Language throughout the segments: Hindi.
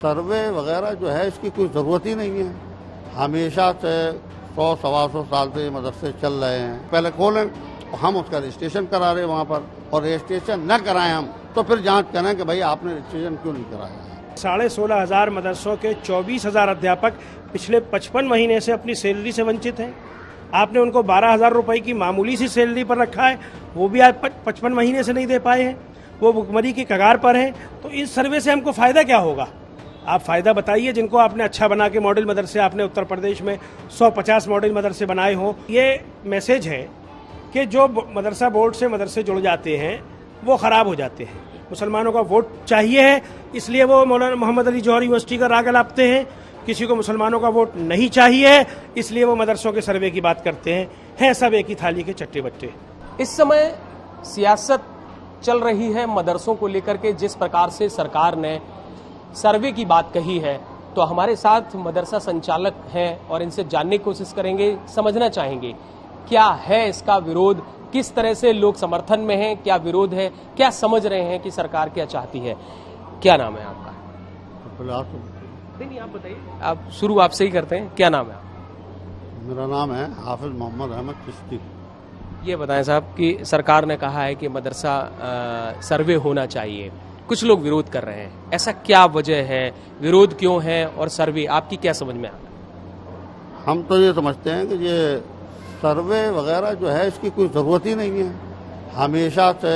सर्वे वगैरह जो है इसकी कोई ज़रूरत ही नहीं है। हमेशा से 100-125 साल से ये मदरसे चल रहे हैं। पहले खोलें और हम उसका रजिस्ट्रेशन करा रहे हैं वहाँ पर, और रजिस्ट्रेशन न कराएं हम तो फिर जांच करें कि भाई आपने रजिस्ट्रेशन क्यों नहीं कराया। 16,500 मदरसों के 24,000 अध्यापक पिछले 55 महीने से अपनी सैलरी से वंचित हैं। आपने उनको 12,000 रुपये की मामूली सी सैलरी पर रखा है, वो भी आज 55 महीने से नहीं दे पाए हैं, वो भुखमरी की कगार पर हैं। तो इस सर्वे से हमको फ़ायदा क्या होगा? आप फ़ायदा बताइए। जिनको आपने अच्छा बना के मॉडल मदरसे, आपने उत्तर प्रदेश में 150 मॉडल मदरसे बनाए हों, ये मैसेज है कि जो मदरसा बोर्ड से मदरसे जुड़ जाते हैं वो ख़राब हो जाते हैं। मुसलमानों का वोट चाहिए है, इसलिए वो मौलाना मोहम्मद अली जौहरी यूनिवर्सिटी का राग लापते हैं। किसी को मुसलमानों का वोट नहीं चाहिए, इसलिए वो मदरसों के सर्वे की बात करते हैं सब एक ही थाली के चट्टे बट्टे। इस समय सियासत चल रही है मदरसों को लेकर के। जिस प्रकार से सरकार ने सर्वे की बात कही है, तो हमारे साथ मदरसा संचालक हैं और इनसे जानने की कोशिश करेंगे, समझना चाहेंगे क्या है इसका विरोध, किस तरह से लोग समर्थन में हैं, क्या विरोध है, क्या समझ रहे हैं कि सरकार क्या चाहती है। क्या नाम है आपका? नहीं, आप बताइए। आप शुरू आपसे ही करते हैं। क्या नाम है आपका? मेरा नाम है हाफिज मोहम्मद अहमद चिश्ती। ये बताएं साहब कि सरकार ने कहा है कि मदरसा सर्वे होना चाहिए, कुछ लोग विरोध कर रहे हैं, ऐसा क्या वजह है, विरोध क्यों है, और सर्वे आपकी क्या समझ में आता है? हम तो ये समझते हैं कि ये सर्वे वगैरह जो है इसकी कोई ज़रूरत ही नहीं है। हमेशा से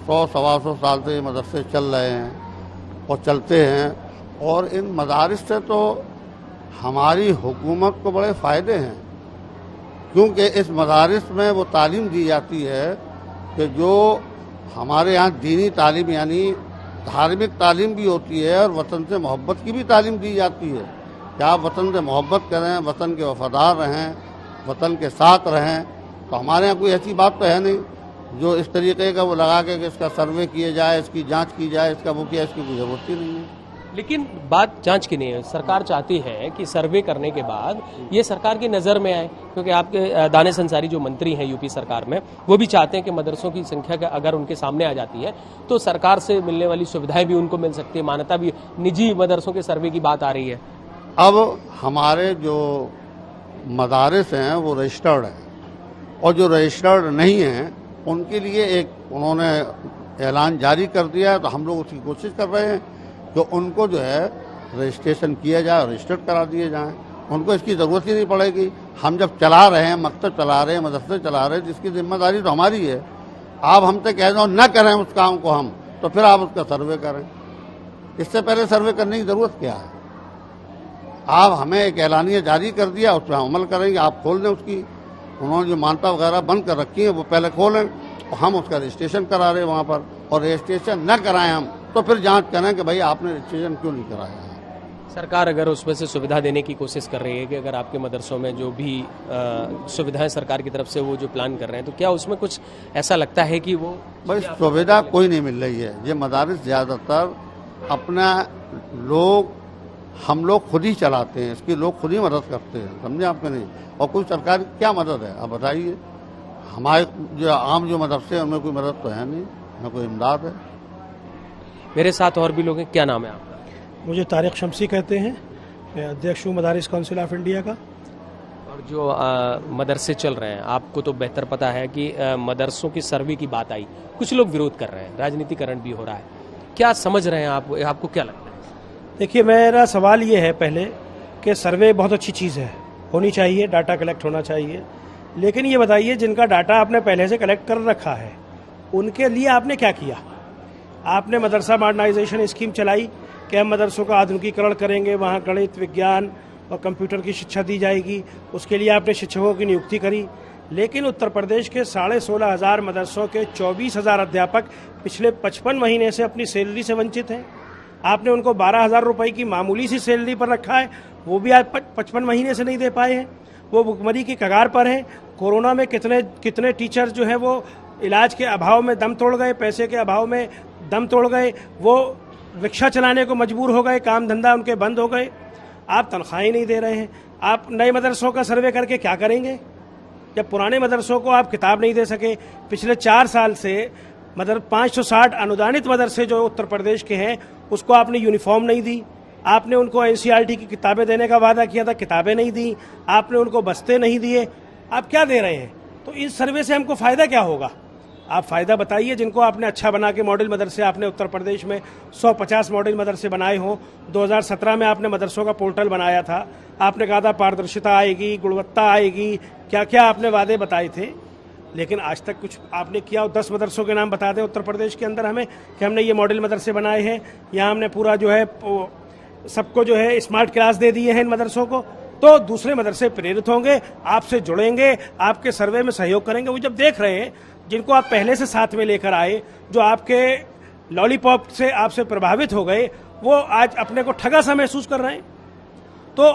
100-125 साल से ये मदरसे चल रहे हैं और चलते हैं, और इन मदारिस से तो हमारी हुकूमत को बड़े फ़ायदे हैं, क्योंकि इस मदारिस में वो तालीम दी जाती है कि जो हमारे यहाँ दीनी तालीम यानी धार्मिक तालीम भी होती है, और वतन से मोहब्बत की भी तालीम दी जाती है कि आप वतन से मोहब्बत करें, वतन के वफादार रहें, वतन के साथ रहें। तो हमारे यहाँ कोई ऐसी बात तो है नहीं जो इस तरीके का वो लगा के कि इसका सर्वे किया जाए, इसकी जांच की जाए, इसका वो किया, इसकी कोई ज़रूरत ही नहीं है। लेकिन बात जांच की नहीं है। सरकार चाहती है कि सर्वे करने के बाद ये सरकार की नज़र में आए, क्योंकि आपके दानिश अंसारी जो मंत्री हैं यूपी सरकार में, वो भी चाहते हैं कि मदरसों की संख्या अगर उनके सामने आ जाती है तो सरकार से मिलने वाली सुविधाएं भी उनको मिल सकती है, मान्यता भी। निजी मदरसों के सर्वे की बात आ रही है। अब हमारे जो मदारिस हैं वो रजिस्टर्ड हैं, और जो रजिस्टर्ड नहीं हैं उनके लिए एक उन्होंने ऐलान जारी कर दिया है। तो हम लोग उसकी कोशिश कर रहे हैं कि उनको जो है रजिस्ट्रेशन किया जाए, रजिस्टर्ड करा दिए जाएं। उनको इसकी ज़रूरत ही नहीं पड़ेगी। हम जब चला रहे हैं, मकतब चला रहे हैं, मदरसे चला रहे हैं, जिसकी जिम्मेदारी तो हमारी है। आप हमसे कह दो न करें उस काम को हम, तो फिर आप उसका सर्वे करें। इससे पहले सर्वे करने की ज़रूरत क्या है? आप हमें एक ऐलानिया जारी कर दिया, उस पर हम अमल करेंगे। आप खोल दें उसकी, उन्होंने जो मान्यता वगैरह बंद कर रखी है वो पहले खोलें और हम उसका रजिस्ट्रेशन करा रहे हैं वहाँ पर, और रजिस्ट्रेशन न कराएं हम तो फिर जांच करें कि भाई आपने रजिस्ट्रेशन क्यों नहीं कराया। सरकार अगर उसमें से सुविधा देने की कोशिश कर रही है कि अगर आपके मदरसों में जो भी सुविधाएं सरकार की तरफ से वो जो प्लान कर रहे हैं, तो क्या उसमें कुछ ऐसा लगता है कि वो भाई सुविधा कोई नहीं मिल रही है। ये मदारिस ज़्यादातर अपना हम लोग खुद ही चलाते हैं, इसकी लोग खुद ही मदद करते हैं, समझे आपके नहीं। और कोई सरकार की क्या मदद है आप बताइए? हमारे जो आम जो मदरसे हैं उनमें कोई मदद तो है नहीं, न कोई इमदाद है। मेरे साथ और भी लोग हैं। क्या नाम है आपका? मुझे तारिक शमसी कहते हैं, मैं अध्यक्ष हूँ मदारिस काउंसिल ऑफ इंडिया का। और जो मदरसे चल रहे हैं, आपको तो बेहतर पता है कि मदरसों की सर्वे की बात आई, कुछ लोग विरोध कर रहे हैं, राजनीतिकरण भी हो रहा है, क्या समझ रहे हैं आप? आपको क्या लगता है? देखिए, मेरा सवाल ये है पहले कि सर्वे बहुत अच्छी चीज़ है, होनी चाहिए, डाटा कलेक्ट होना चाहिए। लेकिन ये बताइए, जिनका डाटा आपने पहले से कलेक्ट कर रखा है उनके लिए आपने क्या किया? आपने मदरसा मॉडर्नाइजेशन स्कीम चलाई कि हम मदरसों का आधुनिकीकरण करेंगे, वहाँ गणित, विज्ञान और कंप्यूटर की शिक्षा दी जाएगी, उसके लिए आपने शिक्षकों की नियुक्ति करी। लेकिन उत्तर प्रदेश के 16,500 मदरसों के 24,000 अध्यापक पिछले 55 महीने से अपनी सैलरी से वंचित हैं। आपने उनको 12,000 रुपये की मामूली सी सैलरी पर रखा है, वो भी आज 55 महीने से नहीं दे पाए हैं, वो भुखमरी की कगार पर हैं। कोरोना में कितने टीचर जो हैं वो इलाज के अभाव में दम तोड़ गए, पैसे के अभाव में दम तोड़ गए, वो रिक्शा चलाने को मजबूर हो गए, काम धंधा उनके बंद हो गए। आप तनख्वाहें नहीं दे रहे हैं। आप नए मदरसों का सर्वे करके क्या करेंगे जब पुराने मदरसों को आप किताब नहीं दे सके? पिछले 4 साल से 560 अनुदानित मदरसे जो उत्तर प्रदेश के हैं उसको आपने यूनिफॉर्म नहीं दी, आपने उनको एनसीईआरटी की किताबें देने का वादा किया था, किताबें नहीं दी, आपने उनको बस्ते नहीं दिए, आप क्या दे रहे हैं? तो इस सर्वे से हमको फ़ायदा क्या होगा? आप फ़ायदा बताइए। जिनको आपने अच्छा बना के मॉडल मदरसे, आपने उत्तर प्रदेश में 150 मॉडल मदरसे बनाए हों। 2017 में आपने मदरसों का पोर्टल बनाया था, आपने कहा था पारदर्शिता आएगी, गुणवत्ता आएगी, क्या क्या आपने वादे बताए थे, लेकिन आज तक कुछ आपने किया हो? 10 मदरसों के नाम बता दें उत्तर प्रदेश के अंदर हमें कि हमने ये मॉडल मदरसे बनाए हैं, यहाँ हमने पूरा जो है सबको जो है स्मार्ट क्लास दे दिए हैं इन मदरसों को। तो दूसरे मदरसे प्रेरित होंगे, आपसे जुड़ेंगे, आपके सर्वे में सहयोग करेंगे। वो जब देख रहे हैं जिनको आप पहले से साथ में लेकर आए, जो आपके लॉलीपॉप से आपसे प्रभावित हो गए, वो आज अपने को ठगा सा महसूस कर रहे हैं। तो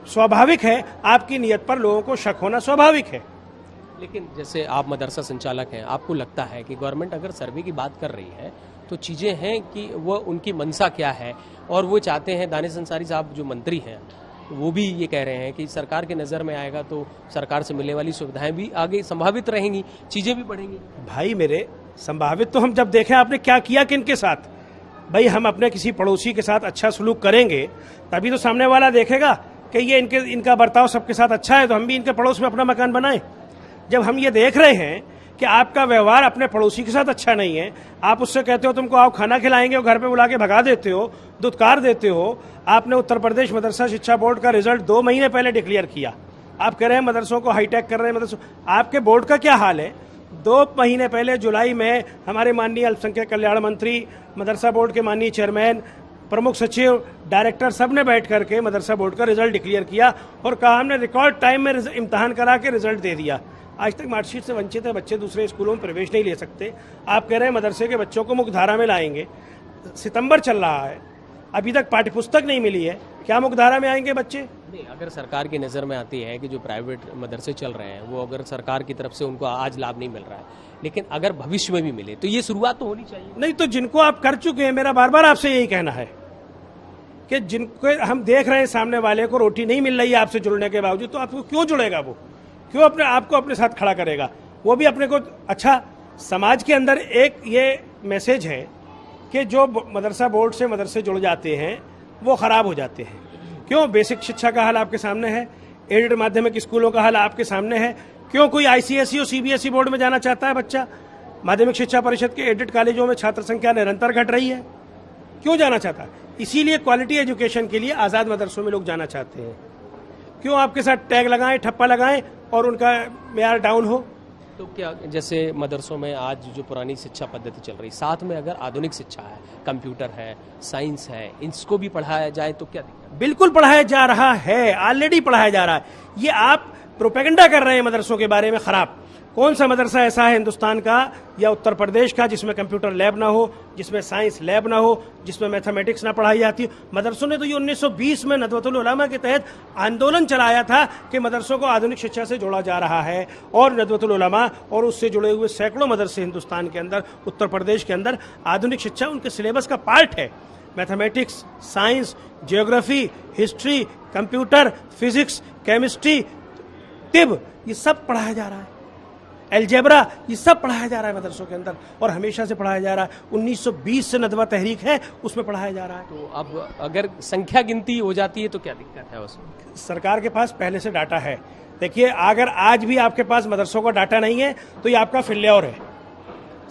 स्वाभाविक है, आपकी नीयत पर लोगों को शक होना स्वाभाविक है। लेकिन जैसे आप मदरसा संचालक हैं, आपको लगता है कि गवर्नमेंट अगर सर्वे की बात कर रही है तो चीज़ें हैं कि वो उनकी मंशा क्या है, और वो चाहते हैं, दानिश अंसारी साहब जो मंत्री हैं वो भी ये कह रहे हैं कि सरकार के नज़र में आएगा तो सरकार से मिलने वाली सुविधाएं भी आगे संभावित रहेंगी, चीज़ें भी बढ़ेंगी। भाई मेरे, संभावित तो हम जब देखें आपने क्या किया किनके साथ। भाई हम अपने किसी पड़ोसी के साथ अच्छा सलूक करेंगे तभी तो सामने वाला देखेगा कि ये इनका बर्ताव सबके साथ अच्छा है, तो हम भी इनके पड़ोस में अपना मकान बनाएं। जब हम ये देख रहे हैं कि आपका व्यवहार अपने पड़ोसी के साथ अच्छा नहीं है, आप उससे कहते हो तुमको आओ खाना खिलाएंगे और घर पे बुला के भगा देते हो, दुत्कार देते हो। आपने उत्तर प्रदेश मदरसा शिक्षा बोर्ड का रिजल्ट 2 महीने पहले डिक्लेयर किया, आप कह रहे हैं मदरसों को हाईटेक कर रहे हैं मदरसों। आपके बोर्ड का क्या हाल है? 2 महीने पहले जुलाई में हमारे माननीय अल्पसंख्यक कल्याण मंत्री, मदरसा बोर्ड के माननीय चेयरमैन, प्रमुख सचिव, डायरेक्टर सब ने बैठ करके मदरसा बोर्ड का रिजल्ट डिक्लेयर किया और कहा हमने रिकॉर्ड टाइम में इम्तहान करा के रिजल्ट दे दिया। आज तक मार्कशीट से वंचित है बच्चे, दूसरे स्कूलों में प्रवेश नहीं ले सकते। आप कह रहे हैं मदरसे के बच्चों को मुख्यधारा में लाएंगे। सितंबर चल रहा है, अभी तक पाठ्यपुस्तक नहीं मिली है, क्या मुख्यधारा में आएंगे बच्चे? नहीं, अगर सरकार की नज़र में आती है कि जो प्राइवेट मदरसे चल रहे हैं वो अगर सरकार की तरफ से उनको आज लाभ नहीं मिल रहा है, लेकिन अगर भविष्य में भी मिले तो ये शुरुआत तो होनी चाहिए। नहीं तो जिनको आप कर चुके हैं, मेरा बार बार आपसे यही कहना है कि जिनको हम देख रहे हैं सामने वाले को रोटी नहीं मिल रही है आपसे जुड़ने के बावजूद, तो आपको क्यों जुड़ेगा? वो क्यों अपने आपको अपने साथ खड़ा करेगा? वो भी अपने को अच्छा। समाज के अंदर एक ये मैसेज है कि जो मदरसा बोर्ड से मदरसे जुड़ जाते हैं वो खराब हो जाते हैं। क्यों? बेसिक शिक्षा का हाल आपके सामने है, एडेड माध्यमिक स्कूलों का हाल आपके सामने है। क्यों कोई आईसीएसई और सीबीएसई बोर्ड में जाना चाहता है बच्चा? माध्यमिक शिक्षा परिषद के एडेड कॉलेजों में छात्र संख्या निरंतर घट रही है, क्यों जाना चाहता है? इसीलिए क्वालिटी एजुकेशन के लिए आज़ाद मदरसों में लोग जाना चाहते हैं। क्यों आपके साथ टैग लगाएं, ठप्पा लगाएं और उनका मेयार डाउन हो? तो क्या जैसे मदरसों में आज जो पुरानी शिक्षा पद्धति चल रही, साथ में अगर आधुनिक शिक्षा है, कंप्यूटर है, साइंस है, इसको भी पढ़ाया जाए तो क्या दिक्कत? बिल्कुल पढ़ाया जा रहा है, ऑलरेडी पढ़ाया जा रहा है। ये आप प्रोपेगेंडा कर रहे हैं मदरसों के बारे में खराब। कौन सा मदरसा ऐसा है हिंदुस्तान का या उत्तर प्रदेश का जिसमें कंप्यूटर लैब ना हो, जिसमें साइंस लैब ना हो, जिसमें मैथमेटिक्स ना पढ़ाई जाती हो? मदरसों ने तो ये 1920 में नदवतुल उलमा के तहत आंदोलन चलाया था कि मदरसों को आधुनिक शिक्षा से जोड़ा जा रहा है, और नदवतुल उलमा और उससे जुड़े हुए सैकड़ों मदरसे हिंदुस्तान के अंदर, उत्तर प्रदेश के अंदर आधुनिक शिक्षा उनके सिलेबस का पार्ट है। Mathematics, science, geography, history, computer, physics, chemistry, तिब, ये सब पढ़ाया जा रहा है। अलजेब्रा, ये सब पढ़ाया जा रहा है मदरसों के अंदर, और हमेशा से पढ़ाया जा रहा है। 1920 से नदवा तहरीक है, उसमें पढ़ाया जा रहा है। तो अब अगर संख्या गिनती हो जाती है तो क्या दिक्कत है उसमें? सरकार के पास पहले से डाटा है। देखिए, अगर आज भी आपके पास मदरसों का डाटा नहीं है तो ये आपका फेल्योर है,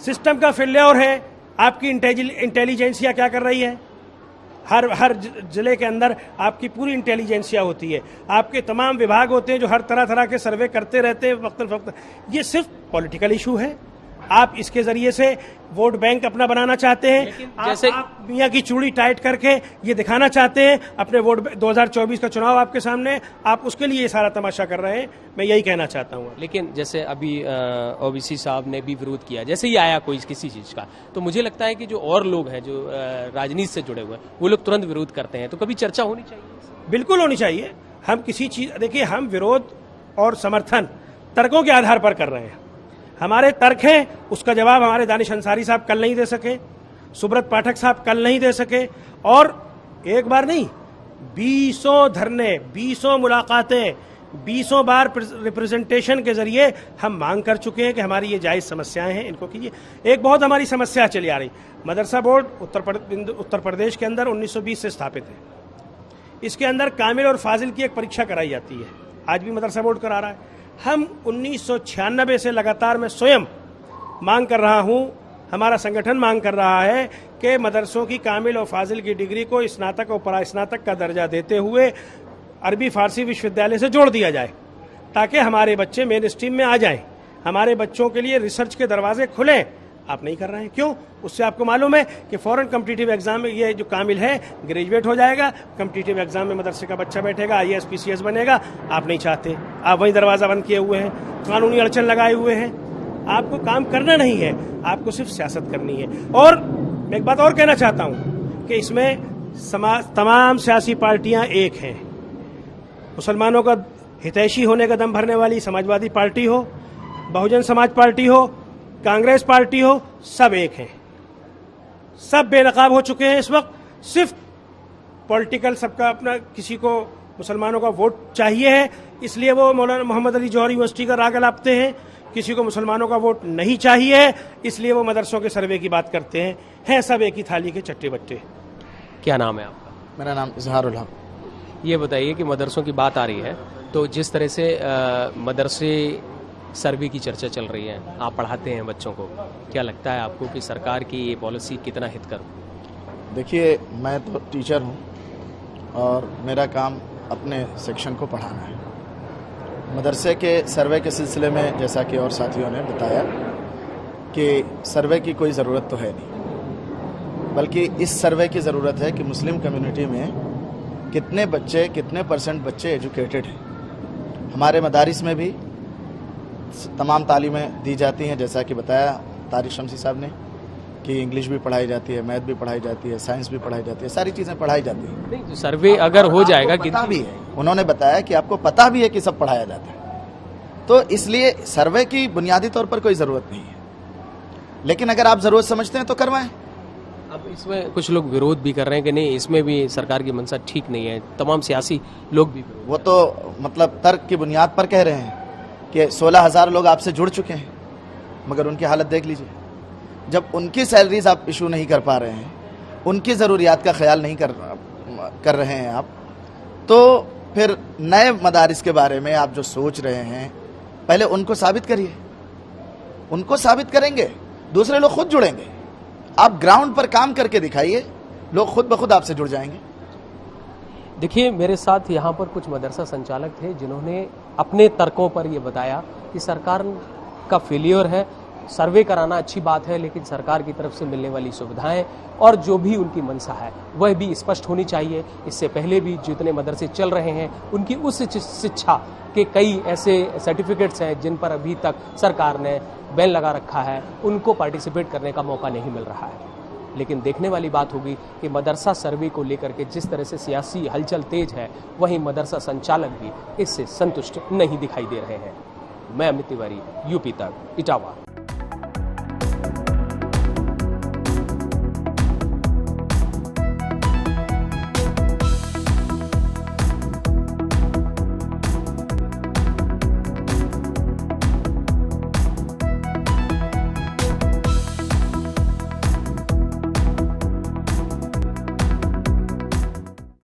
सिस्टम का फेल्योर है। आपकी इंटेलिजेंसिया क्या कर रही है? हर जिले के अंदर आपकी पूरी इंटेलिजेंसिया होती है, आपके तमाम विभाग होते हैं जो हर तरह के सर्वे करते रहते हैं वक्तन फक्त। ये सिर्फ पॉलिटिकल इशू है। आप इसके जरिए से वोट बैंक अपना बनाना चाहते हैं, जैसे आप मियां की चूड़ी टाइट करके ये दिखाना चाहते हैं अपने वोट। 2024 का चुनाव आपके सामने, आप उसके लिए ये सारा तमाशा कर रहे हैं। मैं यही कहना चाहता हूँ। लेकिन जैसे अभी ओबीसी साहब ने भी विरोध किया, जैसे ही आया कोई किसी चीज का, तो मुझे लगता है कि जो और लोग हैं जो राजनीति से जुड़े हुए हैं वो लोग तुरंत विरोध करते हैं। तो कभी चर्चा होनी चाहिए। बिल्कुल होनी चाहिए। हम किसी चीज, देखिए, हम विरोध और समर्थन तर्कों के आधार पर कर रहे हैं। हमारे तर्क हैं, उसका जवाब हमारे दानिश अंसारी साहब कल नहीं दे सके, सुब्रत पाठक साहब कल नहीं दे सके, और एक बार नहीं 20 धरने, 20 मुलाकातें, 20 बार रिप्रेजेंटेशन के जरिए हम मांग कर चुके हैं कि हमारी ये जायज़ समस्याएं हैं, इनको कीजिए। एक बहुत हमारी समस्या चली आ रही, मदरसा बोर्ड उत्तर प्रदेश के अंदर 1920 से स्थापित है। इसके अंदर कामिल और फाजिल की एक परीक्षा कराई जाती है, आज भी मदरसा बोर्ड करा रहा है। हम 1996 से लगातार मैं स्वयं मांग कर रहा हूं, हमारा संगठन मांग कर रहा है कि मदरसों की कामिल और फाजिल की डिग्री को स्नातक और परास्नातक का दर्जा देते हुए अरबी फारसी विश्वविद्यालय से जोड़ दिया जाए, ताकि हमारे बच्चे मेन स्ट्रीम में आ जाएं, हमारे बच्चों के लिए रिसर्च के दरवाजे खुलें। आप नहीं कर रहे हैं, क्यों? उससे आपको मालूम है कि फौरन कम्पिटिटिव एग्जाम में ये जो कामिल है ग्रेजुएट हो जाएगा, कम्पिटिटिव एग्जाम में मदरसे का बच्चा बैठेगा, IAS PCS बनेगा। आप नहीं चाहते, आप वही दरवाजा बंद किए हुए हैं, कानूनी अड़चन लगाए हुए हैं। आपको काम करना नहीं है, आपको सिर्फ सियासत करनी है। और मैं एक बात और कहना चाहता हूं कि इसमें तमाम सियासी पार्टियां एक हैं। मुसलमानों का हितैषी होने का दम भरने वाली समाजवादी पार्टी हो, बहुजन समाज पार्टी हो, कांग्रेस पार्टी हो, सब एक हैं, सब बेनकाब हो चुके हैं। इस वक्त सिर्फ पॉलिटिकल सबका अपना, किसी को मुसलमानों का वोट चाहिए है इसलिए वो मौलाना मोहम्मद अली जौहरी यूनिवर्सिटी का राग लापते हैं, किसी को मुसलमानों का वोट नहीं चाहिए है इसलिए वो मदरसों के सर्वे की बात करते हैं सब एक ही थाली के चट्टे बट्टे। क्या नाम है आपका? मेरा नाम इजहारुल हक। ये बताइए कि मदरसों की बात आ रही है तो जिस तरह से मदरसे सर्वे की चर्चा चल रही है, आप पढ़ाते हैं बच्चों को, क्या लगता है आपको कि सरकार की ये पॉलिसी कितना हितकर? देखिए, मैं तो टीचर हूँ और मेरा काम अपने सेक्शन को पढ़ाना है। मदरसे के सर्वे के सिलसिले में जैसा कि और साथियों ने बताया कि सर्वे की कोई ज़रूरत तो है नहीं, बल्कि इस सर्वे की ज़रूरत है कि मुस्लिम कम्युनिटी में कितने बच्चे, कितने % बच्चे एजुकेटेड हैं। हमारे मदारिस में भी तमाम तालीमें दी जाती हैं, जैसा कि बताया तारिक शमसी साहब ने कि इंग्लिश भी पढ़ाई जाती है, मैथ भी पढ़ाई जाती है, साइंस भी पढ़ाई जाती है, सारी चीज़ें पढ़ाई जाती हैं। नहीं, तो सर्वे अगर हो जाएगा कि पता भी है, उन्होंने बताया कि आपको पता भी है कि सब पढ़ाया जाता है, तो इसलिए सर्वे की बुनियादी तौर पर कोई ज़रूरत नहीं है, लेकिन अगर आप ज़रूरत समझते हैं तो करवाएं। अब इसमें कुछ लोग विरोध भी कर रहे हैं कि नहीं, इसमें भी सरकार की मंशा ठीक नहीं है, तमाम सियासी लोग भी। वो तो मतलब तर्क की बुनियाद पर कह रहे हैं कि 16,000 लोग आपसे जुड़ चुके हैं, मगर उनकी हालत देख लीजिए। जब उनकी सैलरीज आप इशू नहीं कर पा रहे हैं, उनकी ज़रूरियात का ख्याल नहीं कर रहे हैं आप, तो फिर नए मदारिस के बारे में आप जो सोच रहे हैं, पहले उनको साबित करिए। उनको साबित करेंगे, दूसरे लोग खुद जुड़ेंगे। आप ग्राउंड पर काम करके दिखाइए, लोग खुद ब खुद आपसे जुड़ जाएंगे। देखिए, मेरे साथ यहाँ पर कुछ मदरसा संचालक थे जिन्होंने अपने तर्कों पर ये बताया कि सरकार का फेलियर है, सर्वे कराना अच्छी बात है, लेकिन सरकार की तरफ से मिलने वाली सुविधाएं और जो भी उनकी मंशा है वह भी स्पष्ट होनी चाहिए। इससे पहले भी जितने मदरसे चल रहे हैं उनकी उस शिक्षा के कई ऐसे सर्टिफिकेट्स हैं जिन पर अभी तक सरकार ने बैन लगा रखा है, उनको पार्टिसिपेट करने का मौका नहीं मिल रहा है। लेकिन देखने वाली बात होगी कि मदरसा सर्वे को लेकर के जिस तरह से सियासी हलचल तेज है, वहीं मदरसा संचालक भी इससे संतुष्ट नहीं दिखाई दे रहे हैं। मैं अमित तिवारी, यूपी तक, इटावा।